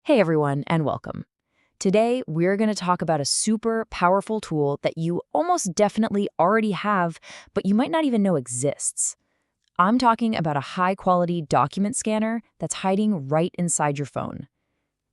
Hey everyone, and welcome. Today, we're going to talk about a super powerful tool that you almost definitely already have, but you might not even know exists. I'm talking about a high-quality document scanner that's hiding right inside your phone.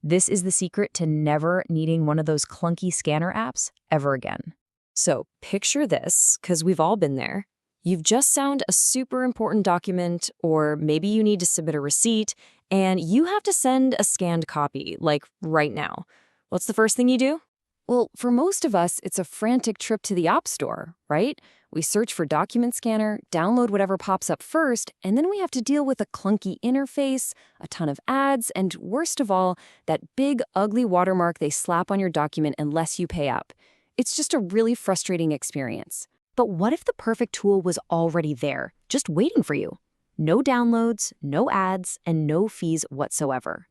This is the secret to never needing one of those clunky scanner apps ever again. So picture this, because we've all been there. You've just found a super important document, or maybe you need to submit a receipt, and you have to send a scanned copy, like right now. What's the first thing you do? Well, for most of us, it's a frantic trip to the App Store, right? We search for document scanner, download whatever pops up first, and then we have to deal with a clunky interface, a ton of ads, and worst of all, that big, ugly watermark they slap on your document unless you pay up. It's just a really frustrating experience. But what if the perfect tool was already there, just waiting for you? No downloads, no ads, and no fees whatsoever.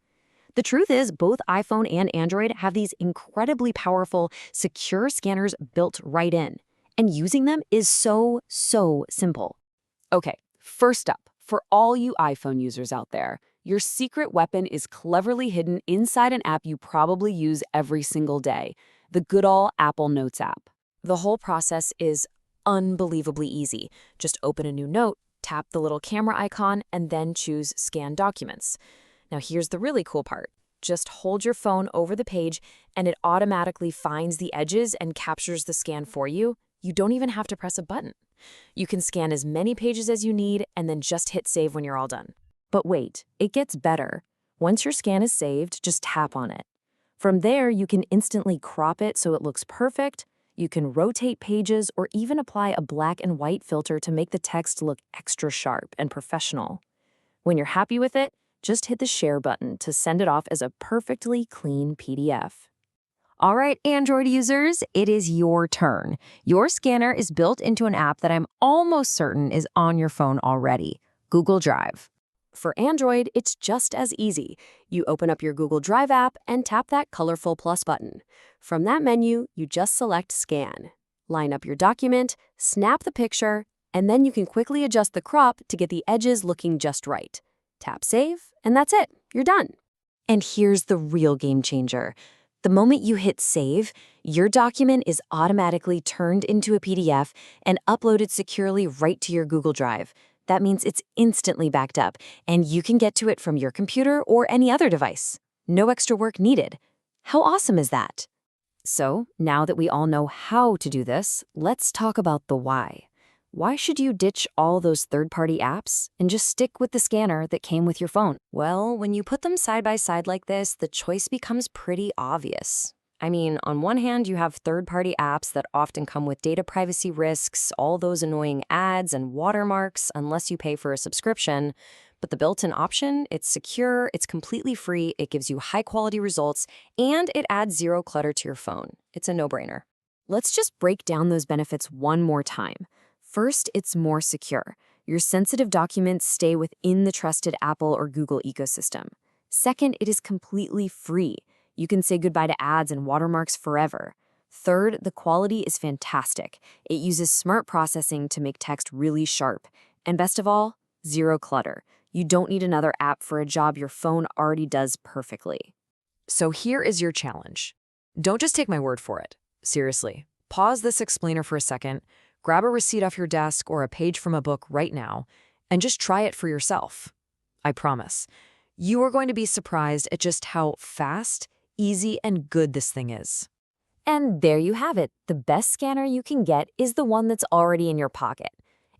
The truth is, both iPhone and Android have these incredibly powerful, secure scanners built right in. And using them is so simple. Okay, first up, for all you iPhone users out there, your secret weapon is cleverly hidden inside an app you probably use every single day, the good old Apple Notes app. The whole process is unbelievably easy. Just open a new note, tap the little camera icon, and then choose Scan Documents. Now here's the really cool part. Just hold your phone over the page and it automatically finds the edges and captures the scan for you. You don't even have to press a button. You can scan as many pages as you need and then just hit save when you're all done. But wait, it gets better. Once your scan is saved, just tap on it. From there, you can instantly crop it so it looks perfect. You can rotate pages or even apply a black and white filter to make the text look extra sharp and professional. When you're happy with it, just hit the share button to send it off as a perfectly clean PDF. All right, Android users, it is your turn. Your scanner is built into an app that I'm almost certain is on your phone already, Google Drive. For Android, it's just as easy. You open up your Google Drive app and tap that colorful plus button. From that menu, you just select Scan. Line up your document, snap the picture, and then you can quickly adjust the crop to get the edges looking just right. Tap Save, and that's it. You're done. And here's the real game changer. The moment you hit Save, your document is automatically turned into a PDF and uploaded securely right to your Google Drive. That means it's instantly backed up, and you can get to it from your computer or any other device. No extra work needed. How awesome is that? So, now that we all know how to do this, let's talk about the why. Why should you ditch all those third-party apps and just stick with the scanner that came with your phone? Well, when you put them side by side like this, the choice becomes pretty obvious. I mean, on one hand, you have third-party apps that often come with data privacy risks, all those annoying ads and watermarks unless you pay for a subscription. But the built-in option, it's secure, it's completely free, it gives you high-quality results, and it adds zero clutter to your phone. It's a no-brainer. Let's just break down those benefits one more time. First, it's more secure. Your sensitive documents stay within the trusted Apple or Google ecosystem. Second, it is completely free. You can say goodbye to ads and watermarks forever. Third, the quality is fantastic. It uses smart processing to make text really sharp. And best of all, zero clutter. You don't need another app for a job your phone already does perfectly. So here is your challenge. Don't just take my word for it. Seriously, pause this explainer for a second, grab a receipt off your desk or a page from a book right now, and just try it for yourself. I promise. You are going to be surprised at just how fast, easy, and good this thing is. And there you have it. The best scanner you can get is the one that's already in your pocket.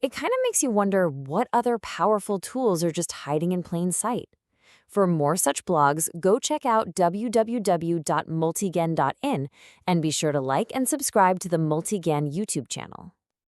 It kind of makes you wonder what other powerful tools are just hiding in plain sight. For more such blogs, go check out www.multigyan.in and be sure to like and subscribe to the Multigyan YouTube channel.